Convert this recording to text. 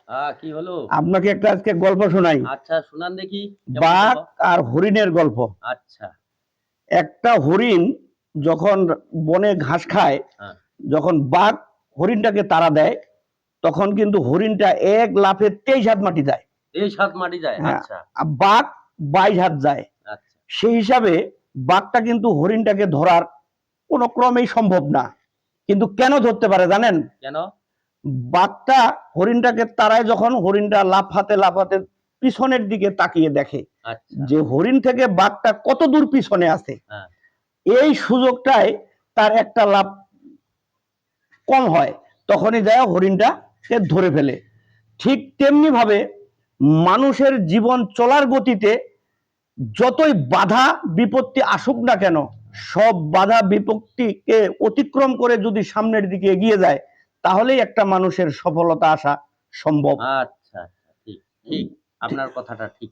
কি হলো? আপনাকে একটা আজকে গল্প শোনাই। আচ্ছা শুনান দেখি। কেমন বাঘ গল্প? আর হরিণের গল্প। আচ্ছা। একটা হরিণ যখন বনে ঘাস খায়, হ্যাঁ। যখন বাঘ হরিণটাকে তাড়া দেয়, তখন কিন্তু হরিণটা এক লাফে 23 হাত মাটি যায়। 23 হাত মাটি যায়? হ্যাঁ, আচ্ছা। আর বাঘ 22 হাত যায়। আচ্ছা। সেই হিসাবে বাঘটা কিন্তু হরিণটাকে ধরার কোনো ক্রমেই সম্ভব না। কিন্তু কেন ধরতে পারে জানেন? কেন? বাঘটা হরিণটাকে তাড়ায়, যখন হরিণটা লাফাতে লাফাতে পিছনের দিকে তাকিয়ে দেখে আচ্ছা। যে হরিণ থেকে বাঘটা কত দূর পিছনে আছে, হ্যাঁ। এই সুযোগটায় তার একটা লাভ কম হয়, তখনই যায় হরিণটাকে ধরে ফেলে। ঠিক তেমনি ভাবে মানুষের জীবন চলার গতিতে যতই বাধা বিপত্তি আসুক না কেন, সব বাধা বিপত্তিকে অতিক্রম করে যদি সামনের দিকে এগিয়ে যায়, তাহলেই একটা মানুষের সফলতা আসা সম্ভব। আচ্ছা, আচ্ছা। ঠিক, ঠিক। আপনার কথাটা ঠিক।